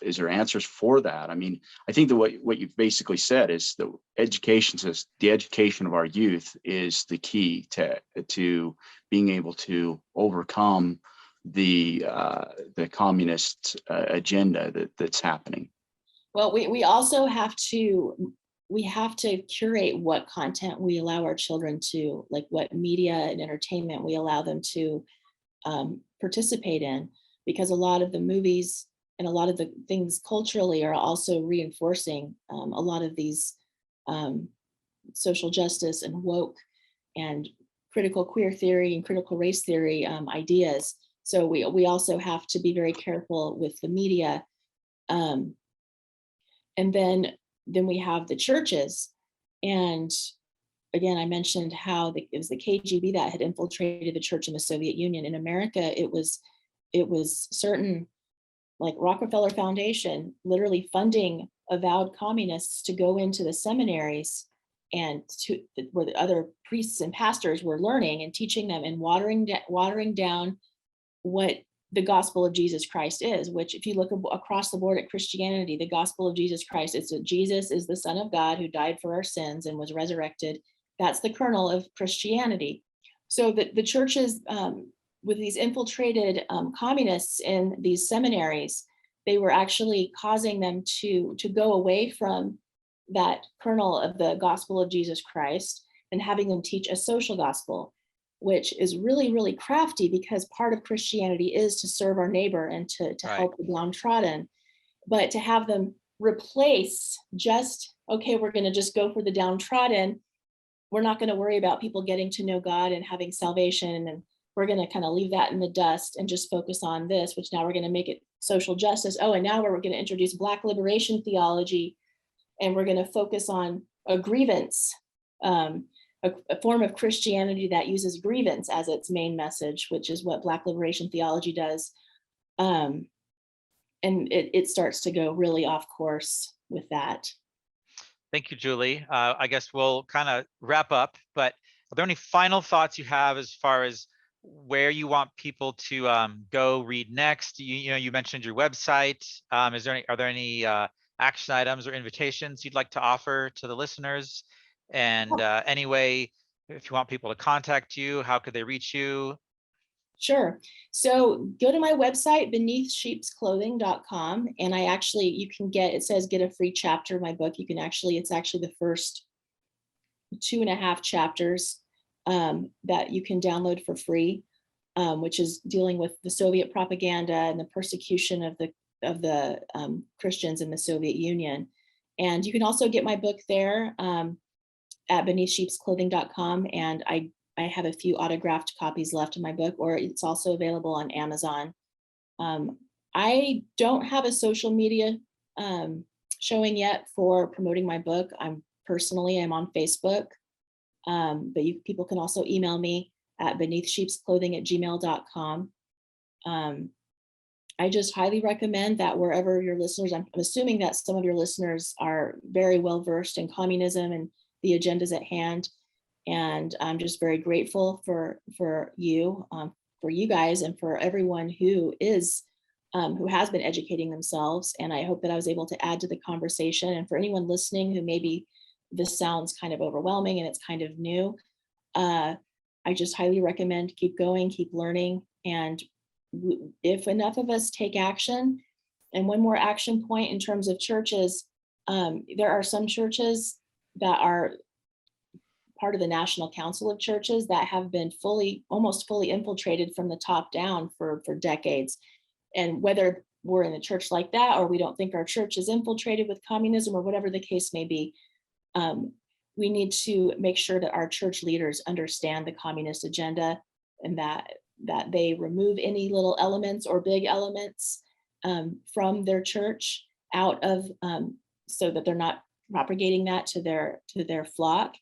is there answers for that? I mean, I think that what you've basically said is the education of our youth is the key to being able to overcome the communist agenda that's happening. Well, we also have to curate what content we allow our children to, like what media and entertainment we allow them to participate in, because a lot of the movies and a lot of the things culturally are also reinforcing a lot of these social justice and woke and critical queer theory and critical race theory ideas. So we also have to be very careful with the media. And then we have the churches. And again, I mentioned how it was the KGB that had infiltrated the church in the Soviet Union. In America, it was certain, like Rockefeller Foundation, literally funding avowed communists to go into the seminaries and where the other priests and pastors were learning and teaching them and watering down what the gospel of Jesus Christ is, which if you look across the board at Christianity, the gospel of Jesus Christ is that Jesus is the Son of God who died for our sins and was resurrected. That's the kernel of Christianity. So the churches, with these infiltrated communists in these seminaries, they were actually causing them to go away from that kernel of the gospel of Jesus Christ and having them teach a social gospel, which is really, really crafty, because part of Christianity is to serve our neighbor and to Right. help the downtrodden. But to have them replace just, okay, we're going to just go for the downtrodden. We're not going to worry about people getting to know God and having salvation. And we're going to kind of leave that in the dust and just focus on this, which now we're going to make it social justice. Oh, and now we're going to introduce Black liberation theology, and we're going to focus on a grievance, a form of Christianity that uses grievance as its main message, which is what Black liberation theology does. And it starts to go really off course with that. Thank you, Julie. I guess we'll kind of wrap up, but are there any final thoughts you have as far as where you want people to go read next? You mentioned your website. Are there any action items or invitations you'd like to offer to the listeners? And anyway, if you want people to contact you, how could they reach you? Sure. So go to my website, beneathsheepsclothing.com. And you can it says get a free chapter of my book. It's actually the first 2.5 chapters that you can download for free, which is dealing with the Soviet propaganda and the persecution of the Christians in the Soviet Union. And you can also get my book there at beneathsheepsclothing.com. And I have a few autographed copies left of my book, or it's also available on Amazon. I don't have a social media showing yet for promoting my book. I'm on Facebook, but people can also email me at beneathsheepsclothing@gmail.com. I just highly recommend that wherever your listeners, I'm assuming that some of your listeners are very well versed in communism and the agendas at hand. And I'm just very grateful for you guys, and for everyone who has been educating themselves. And I hope that I was able to add to the conversation. And for anyone listening who maybe this sounds kind of overwhelming and it's kind of new, I just highly recommend keep going, keep learning. And if enough of us take action, and one more action point in terms of churches, there are some churches that are part of the National Council of Churches that have been almost fully infiltrated from the top down for decades. And whether we're in a church like that, or we don't think our church is infiltrated with communism, or whatever the case may be, we need to make sure that our church leaders understand the communist agenda, and that they remove any little elements or big elements from their church out of, so that they're not propagating that to their flock.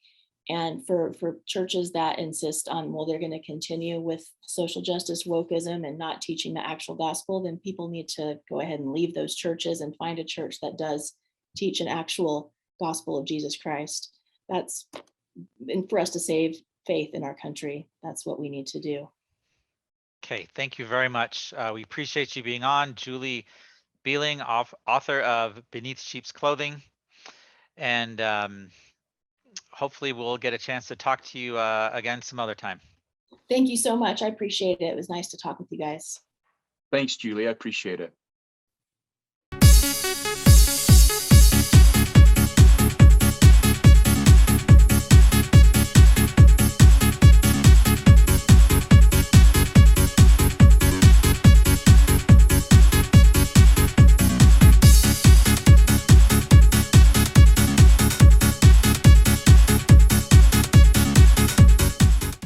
And for churches that insist on, well, they're going to continue with social justice wokeism and not teaching the actual gospel, then people need to go ahead and leave those churches and find a church that does teach an actual gospel of Jesus Christ. And for us to save faith in our country, that's what we need to do. Okay, thank you very much. We appreciate you being on. Julie Beeling, author of Beneath Sheep's Clothing. And hopefully we'll get a chance to talk to you again some other time. Thank you so much. I appreciate it. It was nice to talk with you guys. Thanks, Julie. I appreciate it.